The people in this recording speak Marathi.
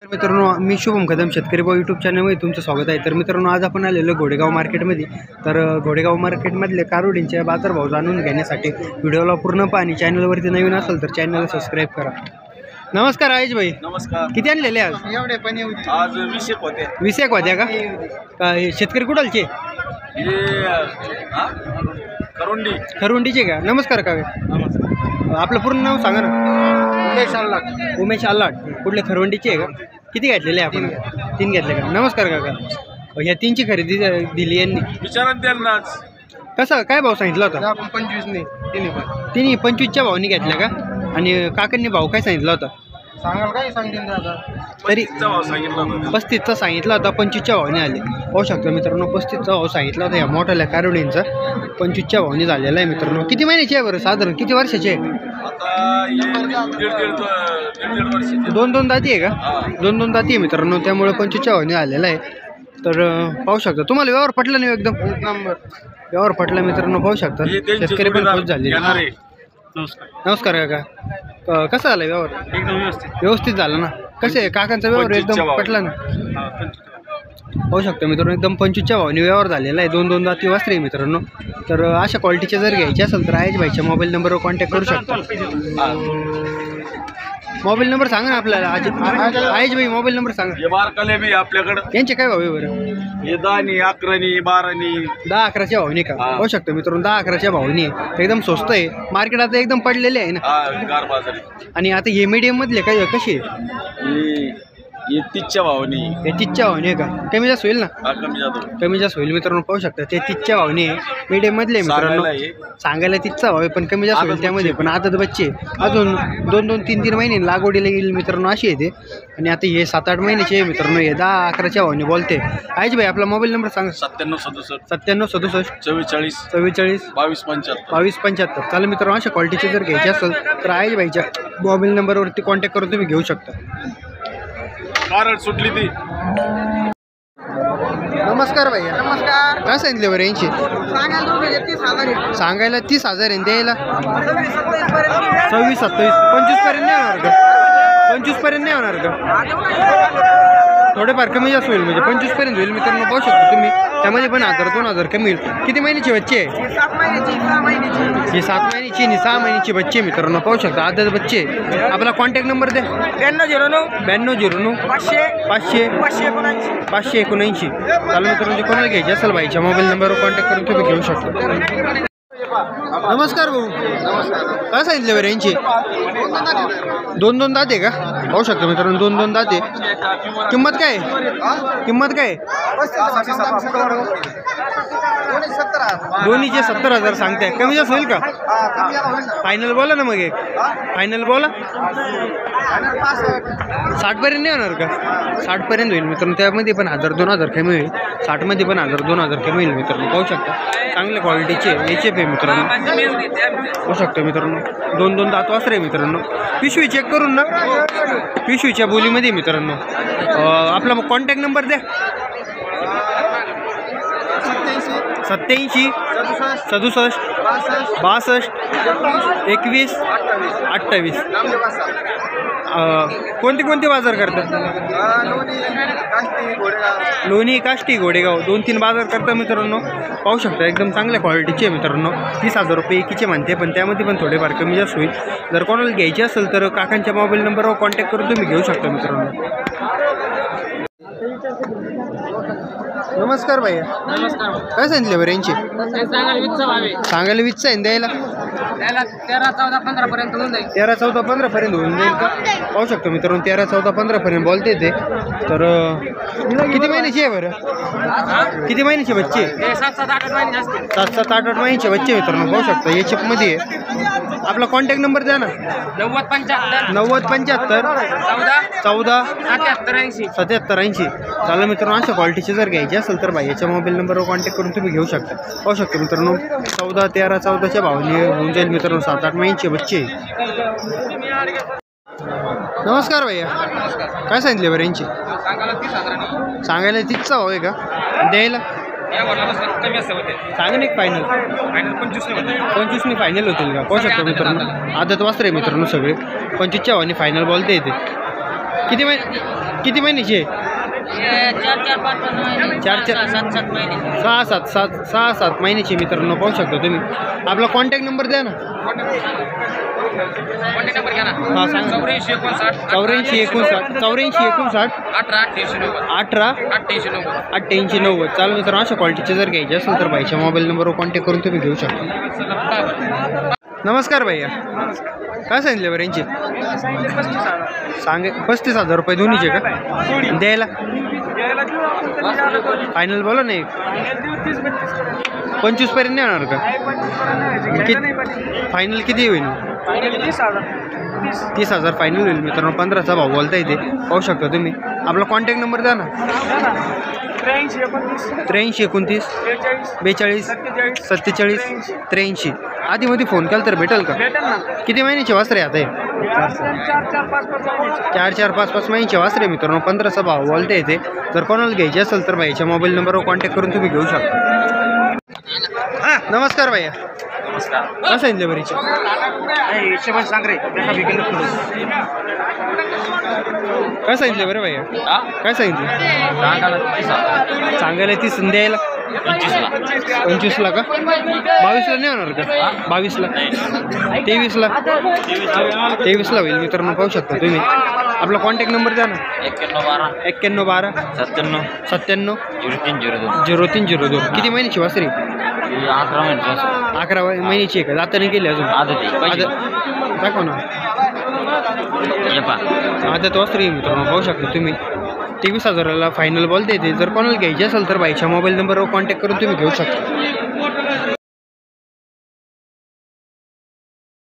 मित्रांनो, मी शुभम कदम शेतकरी भाऊ यूट्यूब चॅनलमध्ये तुमचं स्वागत आहे। तर मित्रांनो, आज आपण आलेलो घोडेगाव मार्केटमध्ये। तर घोडेगाव मार्केटमधले कारोडींचे बाजारभाव जाणून घेण्यासाठी व्हिडिओला पूर्ण पहा आणि चॅनलवरती नवीन असेल तर चॅनलला सबस्क्राईब करा। नमस्कार आयश भाई। नमस्कार। किती आणलेले आज? एवढे पण आज 20 होते। 20 होत्या का? शेतकरी कुठलचे? खरुंडीचे का? नमस्कार काका। नमस्कार। आपलं पूर्ण नाव सांगा ना। उमेश अल्लाट। उमेश अल्लाट कुठले खरुंडीचे आहे का? किती घेतलेले आपण? 3 घेतले का? नमस्कार काका। ह्या 3ची खरेदी दिली यांनी। विचारात त्यांना कसं काय भाव सांगितला होता? आपण 25 ने तिन्ही 25च्या भावाने घेतल्या का? आणि काकांनी भाव काय सांगितला होता? सांगाल काय सांगितलं दादा? तरी 35चा भाव सांगितला होता। 35चा सांगितला होता, 25च्या भावाने आले। पाहू शकता मित्रांनो, 35चा भाव सांगितला होता या मोठ्या कारोडींचा, 25च्या भावाने झालेला आहे मित्रांनो। किती महिन्याचे आहे बरं? साधारण किती वर्षाचे आहे? आता दीड वर्ष। दोन दाती आहे का? दोन दाती आहे मित्रांनो, त्यामुळे 25च्या भावाने आलेला आहे। तर पाहू शकता। तुम्हाला व्यवहार पटला नाही? एकदम नंबर व्यवहार पटला मित्रांनो। पाहू शकता शेतकरी पण खुश झाले। नमस्कार काका। कसा झाला व्यवहार? एकदम व्यवस्थित झाला ना? कसे काकांचा व्यवहार एकदम पटला ना? पाहू शकता मित्रांनो, एकदम 25च्या भावाने व्यवहार झालेला आहे। दोन दाती वासरे आहे मित्रांनो। तर अशा क्वालिटीचे जर घ्यायचे असेल तर आयश भाईच्या मोबाईल नंबरवर कॉन्टॅक्ट करू शकता। मोबाईल नंबर सांगा ना आपल्याला। आयश भाई मोबाईल नंबर सांगा। हे बारकाले बी आपल्याकडे यांचे काय भाव आहे बरं? हे 10 11 12 10-11च्या भावनी का? पाहू शकता मित्रांनो, 10-11च्या भावनी आहे। एकदम स्वस्त आहे। मार्केट आता एकदम पडलेले आहे ना। गार बाजारी। आणि आता हे मीडियम मधले काय कसे आहे? हे 30च्या भावानी। हे 30च्या भावनी आहे का? कमी जास्त होईल ना? कमी जास्त होईल मित्रांनो। पाहू शकता ते 30च्या भावनी आहे, मीडियम मधले मित्रांनो। सांगायला 30चा भाव आहे पण कमी जास्त होईल त्यामध्ये। पण आता तर बच्चे अजून 2-3 महिने लागवडीला येईल मित्रांनो, अशी येते। आणि आता हे 7-8 महिन्याचे आहे मित्रांनो। हे 10-11च्या भावनी बोलते। आयश भाई आपला मोबाईल नंबर सांगा। 9767 44 22 75 चालेल मित्रांनो, अशा क्वालिटीचे जर घ्यायचे असेल तर आयश भाईच्या मोबाईल नंबरवरती कॉन्टॅक्ट करून तुम्ही घेऊ शकता। कारड सुटली ती। नमस्कार भैया। नमस्कार। काय सांगितले बरं यांची? सांगायला 30,000 आहे, द्यायला 26-27 25 पर्यंत नाही होणार का? 25 पर्यंत नाही होणार का? थोडेफार कमी जास्त होईल म्हणजे 25 पर्यंत होईल मित्रांनो। पाहू शकता तुम्ही, त्यामध्ये पण 1000-2000 कमी होईल। किती महिन्याची बच्चे आहे? ही 7 महिन्याची आणि 6 महिन्याची बच्चे मित्रांनो। पाहू शकता आदत बच्चे। आपला कॉन्टॅक्ट नंबर द्या। 9209 500 चालू मित्रांनो, कोणाला घ्यायचे असेल भाईच्या मोबाईल नंबरवर कॉन्टॅक्ट करून तुम्ही घेऊ शकता। नमस्कार भाऊ। काय सांगितले बरं यांची? 2 दात आहे का? पाहू शकता मित्रांनो, 2 दात आहे। किंमत काय? दोन्हीचे 70,000 सांगताय। कमी जास्त होईल का? फायनल बोला ना मग। फायनल बोला। 60 पर्यंत नाही होणार का? 60 पर्यंत होईल मित्रांनो। त्यामध्ये पण 1000-2000 कमी होईल। 60 मध्ये पण 1000-2000 कमी होईल मित्रांनो। पाहू शकता चांगल्या क्वालिटीचे एचएफ आहे मित्रांनो। पाहू शकता मित्रांनो, 2 दात वासरे आहे मित्रांनो। पिशवी चेक करून ना, पिशवीच्या बोलीमध्ये मित्रांनो। आपला मग कॉन्टॅक्ट नंबर द्या। 87 67 62 21 28। कोणते बाजार करतात? लोणी, काष्टी, घोडेगाव 2-3 बाजार करता मित्रांनो। पाहू शकता एकदम चांगल्या क्वालिटीचे आहे मित्रांनो। 30,000 रुपये एकीचे म्हणते, पण त्यामध्ये पण थोडेफार कमी जास्त होईल। जर कोणाला घ्यायचे असेल तर काकांच्या मोबाईल नंबरवर कॉन्टॅक्ट करून तुम्ही घेऊ शकता मित्रांनो। नमस्कार भैया। नमस्कार। काय सांगितले बरं यांची? सांगायला 20 आहे, द्यायला 13-14-15 पर्यंत होऊन जाईल। 13-14-15 पर्यंत होऊन जाईल का? पाहू शकतो मित्रांनो, 13-14-15 पर्यंत बोलते ते। तर किती महिन्याची आहे बरं? किती महिन्याचे बच्चे? 7-8 महिने असते। 7-8 महिन्याचे बच्चे मित्रांनो। पाहू शकता एचएफ मध्ये आहे। आपला कॉन्टॅक्ट नंबर द्या ना। 9075 14 77 80। चालेल मित्रांनो, अशा क्वालिटीचे जर घ्यायचे असेल तर भाईच्या मोबाईल नंबरवर कॉन्टॅक्ट करून तुम्ही घेऊ शकता। पाहू शकता मित्रांनो, 14-13-14च्या भावाने होऊन जाईल मित्रांनो। 7-8 महिन्याचे बच्चे। नमस्कार भैया। काय सांगितले बरं यांची? सांगायला 30चा भाव आहे का? द्यायला सांगा एक फायनल 25 फायनल होतील का? पाहू शकता मित्रांनो, आदत वासरे मित्रांनो सगळे 25च्या भावाने फायनल बोलते येते। किती महिने किती महिन्याची आहे? 6-7 महिन्याची मित्रांनो पाहू शकता तुम्ही. आपला कॉन्टॅक्ट नंबर द्या ना. हां सांगा. 84 18 88 90. चालू मित्रांनो अशा क्वालिटीचे जर घ्यायचे असेल तर भाईच्या मोबाईल नंबरवर कॉन्टॅक्ट करून तुम्ही घेऊ शकता. नमस्कार भैया, काय सांगितले बरं यांची? सांगे 35,000 रुपये दोन्हीचे का द्यायला? फायनल बोला नाही 25 पर्यंत नाही होणार का? फायनल किती होईल? 30,000 फायनल होईल मित्रांनो. 15चा भाव बोलता येते पाहू शकता तुम्ही. आपला कॉन्टॅक्ट नंबर द्या ना. 83 29 42 47 83. आधीमध्ये फोन केला तर भेटेल का? किती महिन्याचे वासरे आता हे? 4-5 महिन्याचे वासरे मित्रांनो. 15चा भाव बोलता येते. जर कोणाला घ्यायचे असेल तर भाईच्या मोबाईल नंबरवर कॉन्टॅक्ट करून तुम्ही घेऊ शकता. नमस्कार भैया, काय सांगितले बरीचे? काय सांगितले बरं भैया? काय सांगितले? सांगायला 30 द्यायला 25ला का? 22ला नाही होणार का? 22ला 23ला 23ला होईल मित्रांनो पाहू शकता तुम्ही. आपला कॉन्टॅक्ट नंबर द्या ना. 91 12 97 0302. किती महिन्याची वासरी? 11 महिन्याची आहे का? जाताना गेली अजून? दाखव ना. आदत वासरी मित्रांनो पाहू शकता तुम्ही. 23,000ला फायनल बोलता येते. जर कोणाला घ्यायचे असेल तर भाईच्या मोबाईल नंबरवर कॉन्टॅक्ट करून तुम्ही घेऊ शकता.